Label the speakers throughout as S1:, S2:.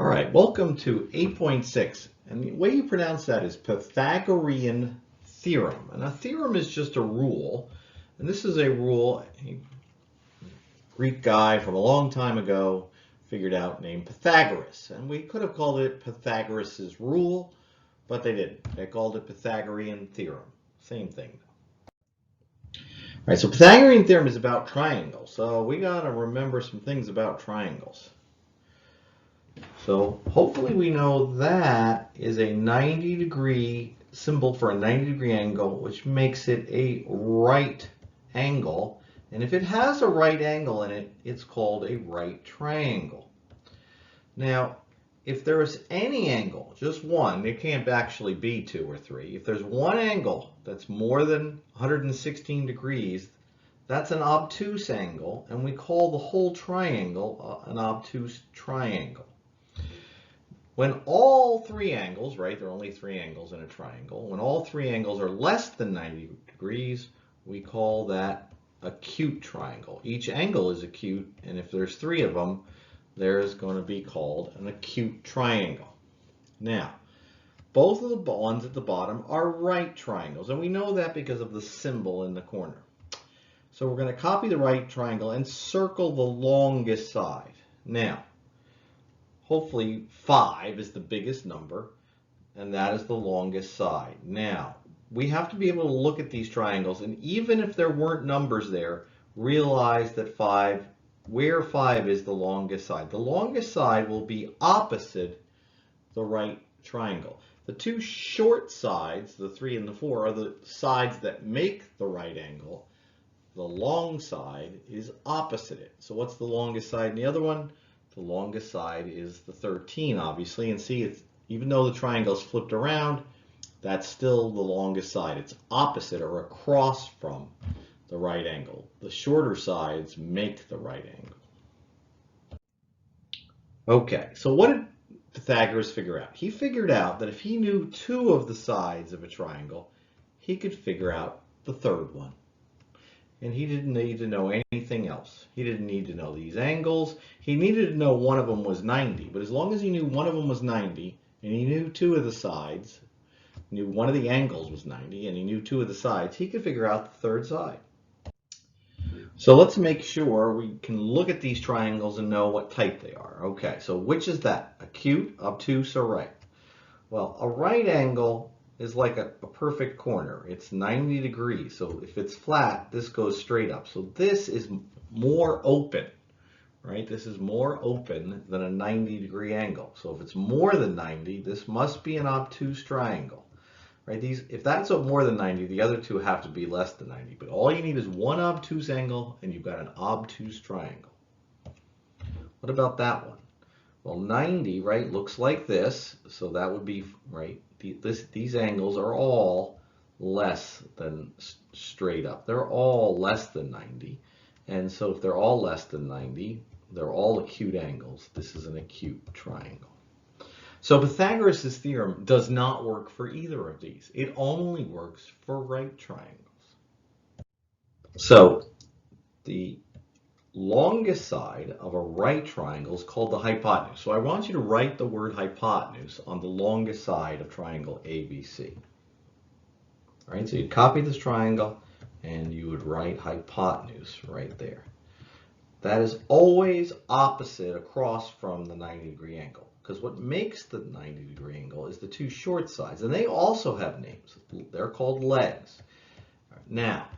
S1: All right, welcome to 8.6. And the way you pronounce that is Pythagorean Theorem. And a theorem is just a rule. And this is a rule a Greek guy from a long time ago figured out named Pythagoras. And we could have called it Pythagoras' rule, but they didn't. They called it Pythagorean Theorem. Same thing. All right, so Pythagorean Theorem is about triangles. So we got to remember some things about triangles. So hopefully we know that is a 90-degree symbol for a 90-degree angle, which makes it a right angle. And if it has a right angle in it, it's called a right triangle. Now, if there is any angle, just one, there can't actually be two or three. If there's one angle that's more than 116 degrees, that's an obtuse angle, and we call the whole triangle an obtuse triangle. When all three angles, right, there are only three angles in a triangle, when all three angles are less than 90 degrees, we call that acute triangle. Each angle is acute, and if there's three of them, there's going to be called an acute triangle. Now, both of the ones at the bottom are right triangles, and we know that because of the symbol in the corner. So we're going to copy the right triangle and circle the longest side. Now, hopefully 5 is the biggest number, and that is the longest side. Now, we have to be able to look at these triangles, and even if there weren't numbers there, realize that where 5 is the longest side. The longest side will be opposite the right triangle. The two short sides, the 3 and the 4, are the sides that make the right angle. The long side is opposite it. So what's the longest side in the other one? The longest side is the 13, obviously. And see, even though the triangle is flipped around, that's still the longest side. It's opposite or across from the right angle. The shorter sides make the right angle. Okay, so what did Pythagoras figure out? He figured out that if he knew 2 of the sides of a triangle, he could figure out the third one. And he didn't need to know anything else. He didn't need to know these angles. He needed to know one of them was 90. But as long as he knew one of them was 90, and he knew 2 of the sides, knew one of the angles was 90, and he knew 2 of the sides, he could figure out the third side. So let's make sure we can look at these triangles and know what type they are. Okay, so which is that? Acute, obtuse, or right? Well, a right angle is like a perfect corner. It's 90 degrees. So if it's flat, this goes straight up. So this is more open, right? This is more open than a 90-degree angle. So if it's more than 90, this must be an obtuse triangle, right? If that's more than 90, the other two have to be less than 90. But all you need is one obtuse angle, and you've got an obtuse triangle. What about that one? Well, 90, right, looks like this. So that would be, right, these angles are all less than straight up. They're all less than 90. And so if they're all less than 90, they're all acute angles. This is an acute triangle. So Pythagoras' theorem does not work for either of these. It only works for right triangles. So the longest side of a right triangle is called the hypotenuse. So I want you to write the word hypotenuse on the longest side of triangle ABC. All right, so you'd copy this triangle and you would write hypotenuse right there. That is always opposite across from the 90-degree angle, because what makes the 90-degree angle is the 2 short sides, and they also have names. They're called legs. Now,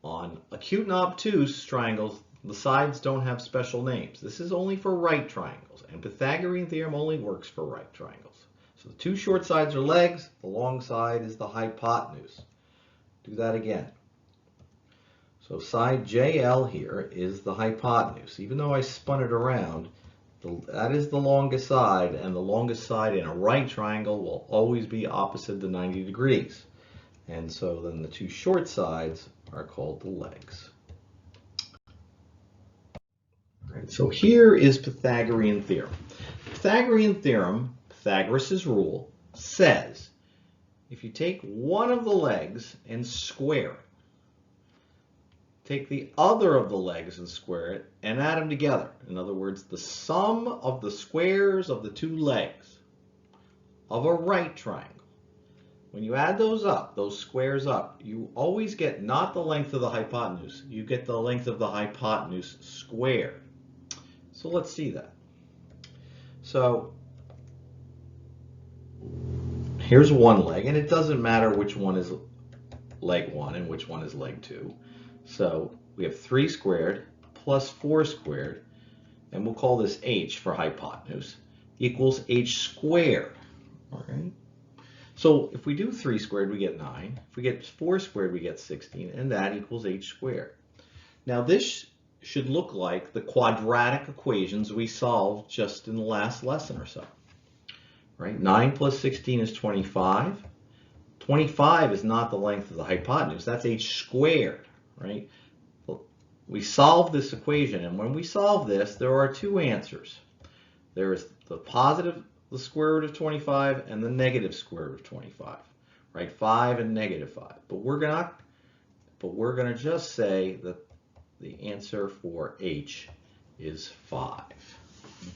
S1: on acute and obtuse triangles, the sides don't have special names. This is only for right triangles, and Pythagorean theorem only works for right triangles. So the 2 short sides are legs, the long side is the hypotenuse. Do that again. So side JL here is the hypotenuse. Even though I spun it around, that is the longest side, and the longest side in a right triangle will always be opposite the 90 degrees. And so then the 2 short sides are called the legs. Right, so here is Pythagorean theorem. Pythagorean theorem, Pythagoras' rule, says if you take one of the legs and square it, take the other of the legs and square it and add them together. In other words, the sum of the squares of the two legs of a right triangle. When you add those up, those squares up, you always get not the length of the hypotenuse, you get the length of the hypotenuse squared. So let's see that. So here's one leg, and it doesn't matter which one is leg 1 and which one is leg 2. So we have 3 squared plus 4 squared, and we'll call this h for hypotenuse, equals h squared. All right. So if we do 3 squared, we get 9. If we get 4 squared, we get 16, and that equals h squared. Now this should look like the quadratic equations we solved just in the last lesson or so. Right? 9 plus 16 is 25. 25 is not the length of the hypotenuse. That's h squared. Right? We solve this equation, and when we solve this, there are two answers. There is the square root of 25 and the negative square root of 25, right? 5 and negative 5. But we're gonna just say that the answer for h is 5.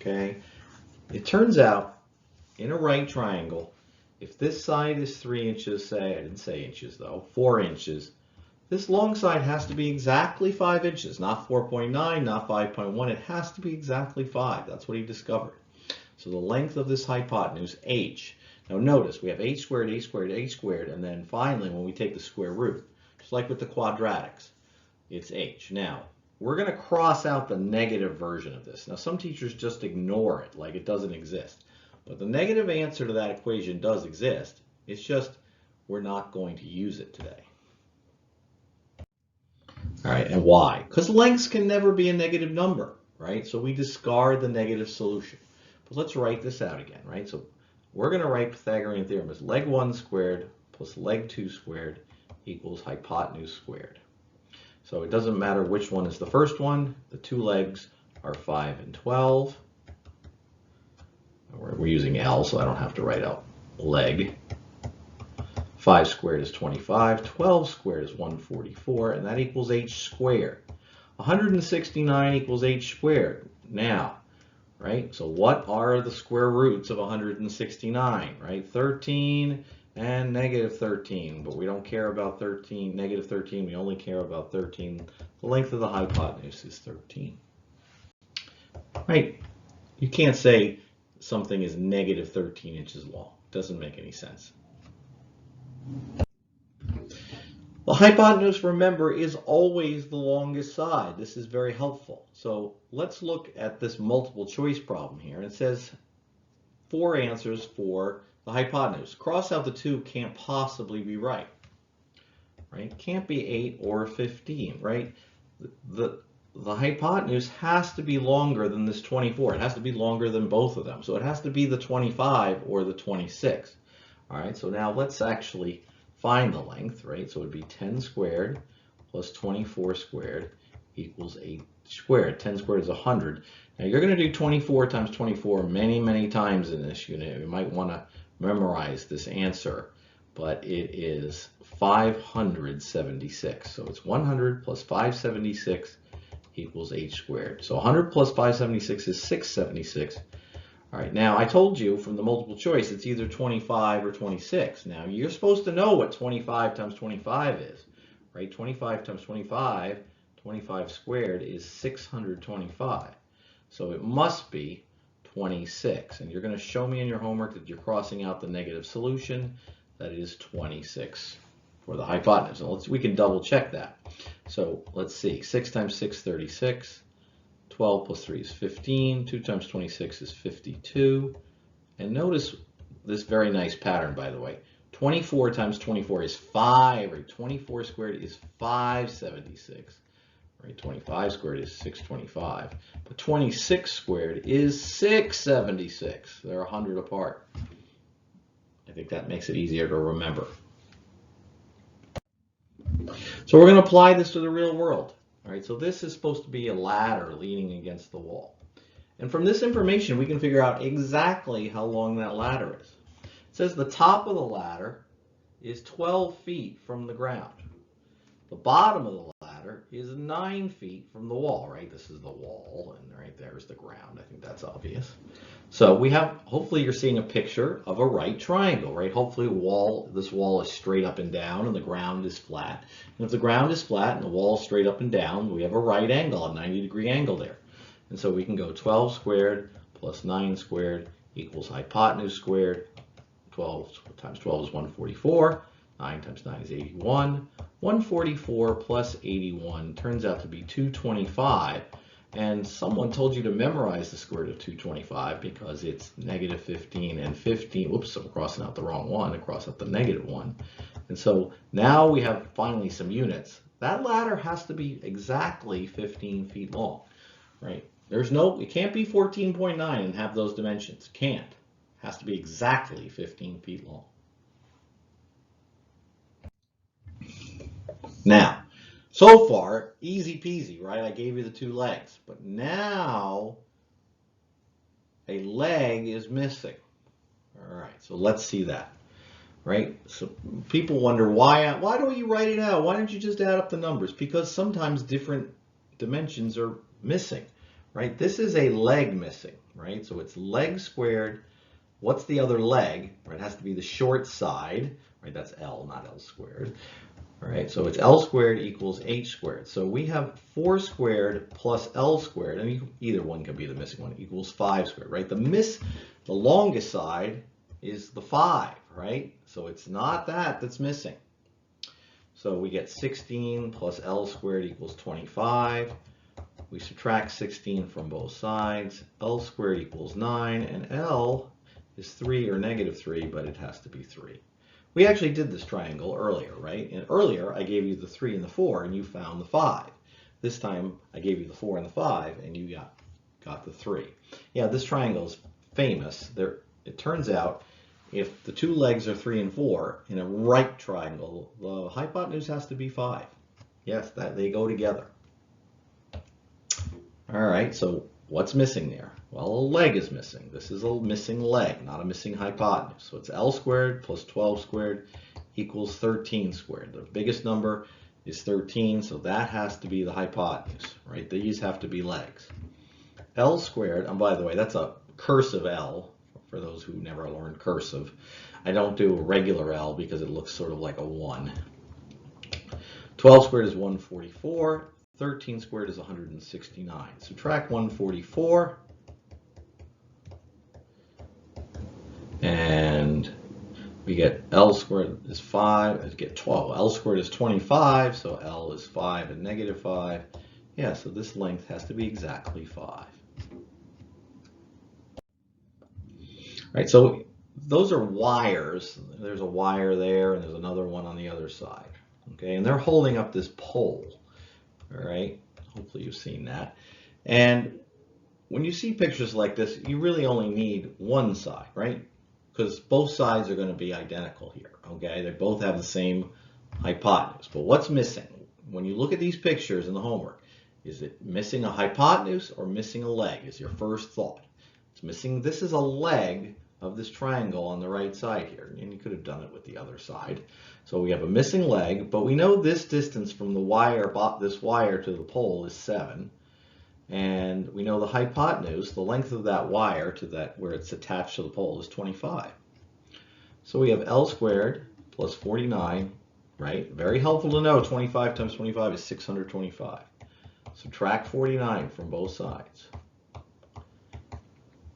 S1: Okay? It turns out in a right triangle, if this side is 3 inches, say, I didn't say inches though, 4 inches, this long side has to be exactly 5 inches, not 4.9, not 5.1. It has to be exactly 5. That's what he discovered. So the length of this hypotenuse, h. Now notice, we have h squared, h squared, h squared, and then finally when we take the square root, just like with the quadratics, it's h. Now, we're going to cross out the negative version of this. Now some teachers just ignore it, like it doesn't exist. But the negative answer to that equation does exist. It's just we're not going to use it today. All right, and why? Because lengths can never be a negative number, right? So we discard the negative solution. But let's write this out again, right? So we're going to write Pythagorean theorem as leg 1 squared plus leg 2 squared equals hypotenuse squared. So it doesn't matter which one is the first one. The two legs are 5 and 12. We're using L, so I don't have to write out leg. 5 squared is 25. 12 squared is 144, and that equals h squared. 169 equals h squared. Now, right? So what are the square roots of 169, right? 13 and negative 13, but we don't care about 13, negative 13, we only care about 13. The length of the hypotenuse is 13. Right? You can't say something is negative 13 inches long. It doesn't make any sense. The hypotenuse, remember, is always the longest side. This is very helpful. So let's look at this multiple choice problem here. It says 4 answers for the hypotenuse. Cross out the 2, can't possibly be right. Right? Can't be 8 or 15, right? The hypotenuse has to be longer than this 24. It has to be longer than both of them. So it has to be the 25 or the 26. All right, so now let's actually find the length, right? So it would be 10 squared plus 24 squared equals 8 squared. 10 squared is 100. Now you're going to do 24 times 24 many, many times in this unit. You might want to memorize this answer, but it is 576. So it's 100 plus 576 equals 8 squared. So 100 plus 576 is 676. All right, now I told you from the multiple choice it's either 25 or 26. Now you're supposed to know what 25 times 25 is, right? 25 times 25, 25 squared is 625. So it must be 26. And you're going to show me in your homework that you're crossing out the negative solution. That is 26 for the hypotenuse. And we can double check that. So let's see, 6 times 6, 36. 12 plus 3 is 15. 2 times 26 is 52. And notice this very nice pattern, by the way. 24 times 24 is 5, right? 24 squared is 576. Right? 25 squared is 625. But 26 squared is 676. They're 100 apart. I think that makes it easier to remember. So we're going to apply this to the real world. All right, so this is supposed to be a ladder leaning against the wall. And from this information, we can figure out exactly how long that ladder is. It says the top of the ladder is 12 feet from the ground. The bottom of the ladder ladder is 9 feet from the wall, right? This is the wall, and right there's the ground. I think that's obvious. So we have, hopefully you're seeing a picture of a right triangle, right? Hopefully this wall is straight up and down and the ground is flat. And if the ground is flat and the wall is straight up and down, we have a right angle, a 90-degree angle there. And so we can go 12 squared plus 9 squared equals hypotenuse squared. 12 times 12 is 144. 9 times 9 is 81. 144 plus 81 turns out to be 225. And someone told you to memorize the square root of 225 because it's negative 15 and 15. Whoops, I'm crossing out the wrong one. I crossed out the negative one. And so now we have finally some units. That ladder has to be exactly 15 feet long, right? It can't be 14.9 and have those dimensions. Can't. It has to be exactly 15 feet long. Now, so far, easy peasy, right? I gave you the 2 legs, but now a leg is missing. All right, so let's see that, right? So people wonder, why don't you write it out? Why don't you just add up the numbers? Because sometimes different dimensions are missing, right? This is a leg missing, right? So it's leg squared. What's the other leg? Right, it has to be the short side, right? That's L, not L squared. All right, so it's L squared equals H squared. So we have 4 squared plus L squared, and either one can be the missing one, equals 5 squared, right? The longest side is the 5, right? So it's not that's missing. So we get 16 plus L squared equals 25. We subtract 16 from both sides. L squared equals 9, and L is 3 or negative 3, but it has to be 3. We actually did this triangle earlier, right? And earlier I gave you the 3 and the 4 and you found the 5. This time I gave you the 4 and the 5 and you got the 3. Yeah, this triangle is famous. It turns out if the 2 legs are 3 and 4 in a right triangle, the hypotenuse has to be 5. Yes, they go together. All right, so what's missing there? Well, a leg is missing. This is a missing leg, not a missing hypotenuse. So it's L squared plus 12 squared equals 13 squared. The biggest number is 13, so that has to be the hypotenuse, right? These have to be legs. L squared, and by the way, that's a cursive L for those who never learned cursive. I don't do a regular L because it looks sort of like a 1. 12 squared is 144. 13 squared is 169. Subtract 144. And we get L squared is 5, and get 12. L squared is 25, so L is 5 and negative 5. Yeah, so this length has to be exactly 5. Right, so those are wires. There's a wire there, and there's another one on the other side. Okay, and they're holding up this pole. All right, hopefully you've seen that. And when you see pictures like this, you really only need one side, right? Because both sides are going to be identical here, okay? They both have the same hypotenuse. But what's missing? When you look at these pictures in the homework, is it missing a hypotenuse or missing a leg is your first thought. It's missing, this is a leg of this triangle on the right side here. And you could have done it with the other side. So we have a missing leg, but we know this distance from the wire, this wire to the pole is 7. And we know the hypotenuse, the length of that wire to that where it's attached to the pole is 25. So we have L squared plus 49, right? Very helpful to know 25 times 25 is 625. Subtract 49 from both sides.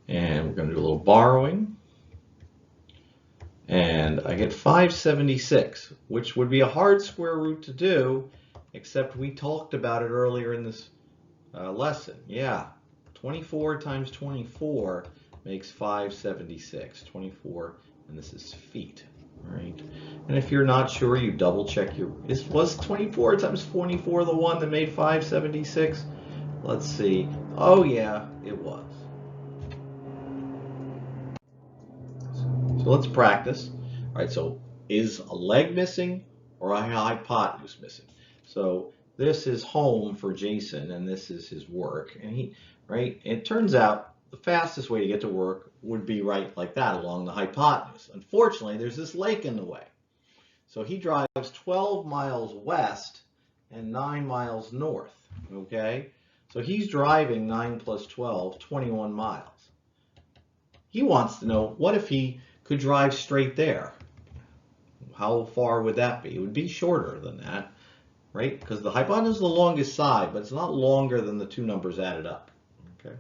S1: And we're going to do a little borrowing. And I get 576, which would be a hard square root to do, except we talked about it earlier in this lesson. Yeah, 24 times 24 makes 576. 24, and this is feet, right? And if you're not sure, you double check was 24 times 24 the one that made 576? Let's see. Oh yeah, it was. So let's practice. All right, so is a leg missing or a hypotenuse missing? So this is home for Jason, and this is his work. And it turns out the fastest way to get to work would be right like that along the hypotenuse. Unfortunately, there's this lake in the way. So he drives 12 miles west and 9 miles north, okay? So he's driving 9 plus 12, 21 miles. He wants to know, what if he could drive straight there? How far would that be? It would be shorter than that, right? Because the hypotenuse is the longest side, but it's not longer than the two numbers added up, okay?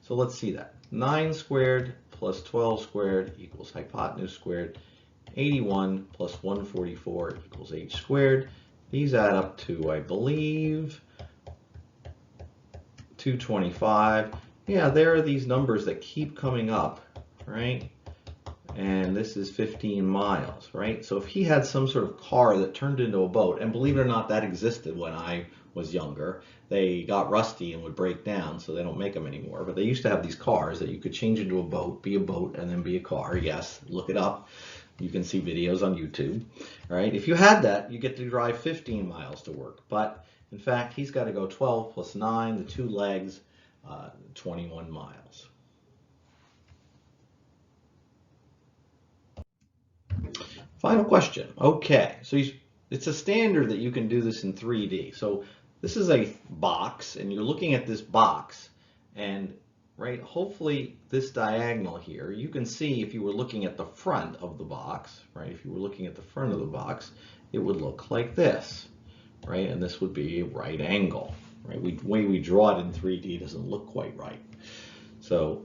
S1: So let's see that. 9 squared plus 12 squared equals hypotenuse squared. 81 plus 144 equals h squared. These add up to, I believe, 225. Yeah, there are these numbers that keep coming up, right? And this is 15 miles, right? So if he had some sort of car that turned into a boat, and believe it or not, that existed when I was younger. They got rusty and would break down, so they don't make them anymore. But they used to have these cars that you could change into a boat, and then be a car. Yes, look it up. You can see videos on YouTube, right? If you had that, you get to drive 15 miles to work. But in fact, he's got to go 12 plus 9, the two legs, 21 miles. Final question. Okay, so it's a standard that you can do this in 3D. So this is a box, and you're looking at this box, and right, hopefully this diagonal here, you can see if you were looking at the front of the box, right? If you were looking at the front of the box, it would look like this, right? And this would be a right angle, right? The way we draw it in 3D doesn't look quite right. So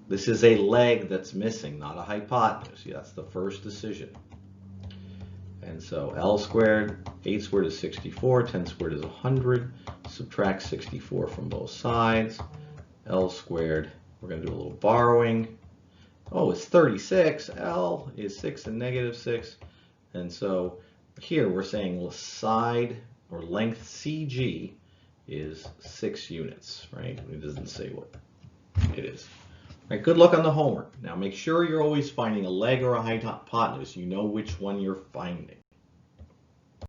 S1: this is a leg that's missing, not a hypotenuse. Yeah, that's the first decision. And so L squared, 8 squared is 64, 10 squared is 100. Subtract 64 from both sides. L squared, we're going to do a little borrowing. Oh, it's 36. L is 6 and negative 6. And so here we're saying side or length CG is 6 units, right? It doesn't say what it is. All right, good luck on the homework. Now make sure you're always finding a leg or a hypotenuse. You know which one you're finding.